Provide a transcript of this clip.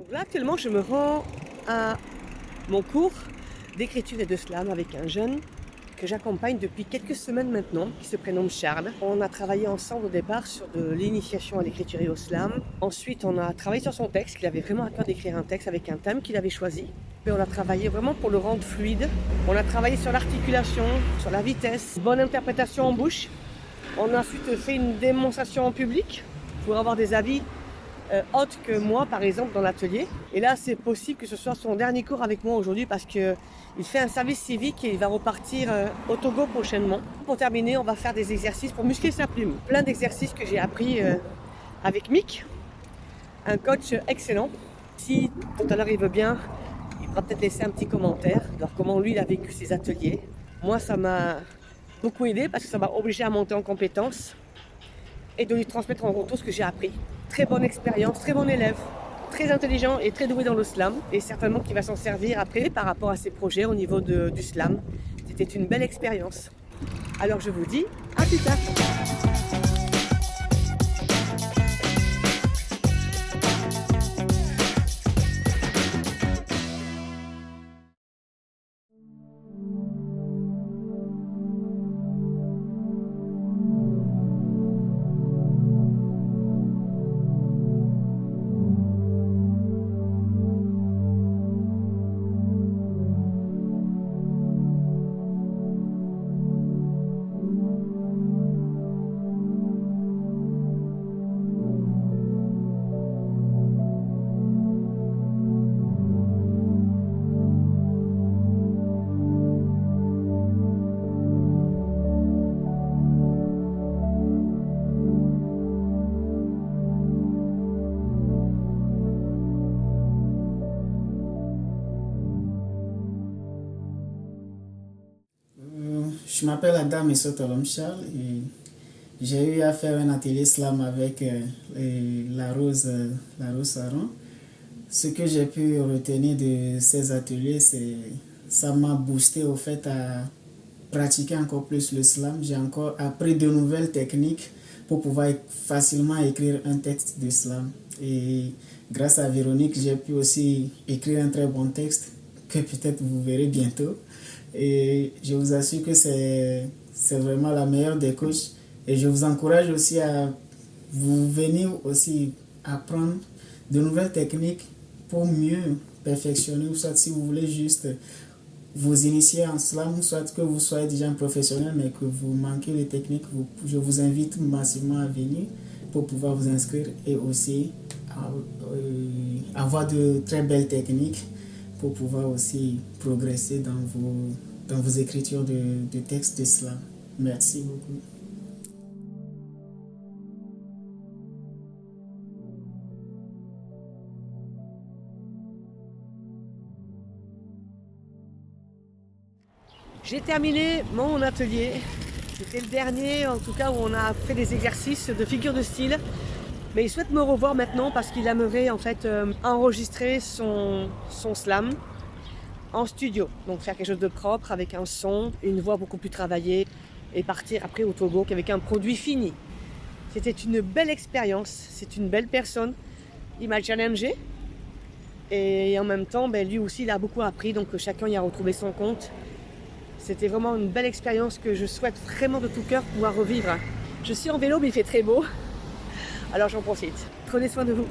Donc là, actuellement, je me rends à mon cours d'écriture et de slam avec un jeune que j'accompagne depuis quelques semaines maintenant, qui se prénomme Charles. On a travaillé ensemble au départ sur de l'initiation à l'écriture et au slam. Ensuite, on a travaillé sur son texte, qu'il avait vraiment à cœur d'écrire un texte avec un thème qu'il avait choisi. Et on a travaillé vraiment pour le rendre fluide. On a travaillé sur l'articulation, sur la vitesse, bonne interprétation en bouche. On a ensuite fait une démonstration en public pour avoir des avis autres que moi, par exemple, dans l'atelier. Et là, c'est possible que ce soit son dernier cours avec moi aujourd'hui parce qu'il fait un service civique et il va repartir au Togo prochainement. Pour terminer, on va faire des exercices pour muscler sa plume. Plein d'exercices que j'ai appris avec Mick, un coach excellent. Si tout à l'heure il veut bien, il pourra peut-être laisser un petit commentaire, alors comment lui il a vécu ses ateliers. Moi, ça m'a beaucoup aidé parce que ça m'a obligé à monter en compétences et de lui transmettre en retour ce que j'ai appris. Très bonne expérience, très bon élève, très intelligent et très doué dans le slam. Et certainement qu'il va s'en servir après par rapport à ses projets au niveau du slam. C'était une belle expérience. Alors je vous dis à plus tard. Je m'appelle Adam Essotolom Charles et j'ai eu à faire un atelier slam avec la Rose Saron. Ce que j'ai pu retenir de ces ateliers, ça m'a boosté au fait à pratiquer encore plus le slam. J'ai encore appris de nouvelles techniques pour pouvoir facilement écrire un texte de slam. Et grâce à Véronique, j'ai pu aussi écrire un très bon texte que peut-être vous verrez bientôt. Et je vous assure que c'est vraiment la meilleure des coachs. Et je vous encourage aussi à vous venir aussi apprendre de nouvelles techniques pour mieux perfectionner, ou soit si vous voulez juste vous initier en slam, soit que vous soyez déjà un professionnel mais que vous manquez de techniques, je vous invite massivement à venir pour pouvoir vous inscrire et aussi avoir de très belles techniques pour pouvoir aussi progresser dans vos écritures de textes de slam. Merci beaucoup. J'ai terminé mon atelier. C'était le dernier, en tout cas, où on a fait des exercices de figure de style. Mais il souhaite me revoir maintenant parce qu'il aimerait en fait enregistrer son slam en studio. Donc faire quelque chose de propre avec un son, une voix beaucoup plus travaillée et partir après au Togo avec un produit fini. C'était une belle expérience, c'est une belle personne. Il m'a challengé et en même temps, lui aussi, il a beaucoup appris. Donc chacun y a retrouvé son compte. C'était vraiment une belle expérience que je souhaite vraiment de tout cœur pouvoir revivre. Je suis en vélo mais il fait très beau. Alors j'en profite. Prenez soin de vous.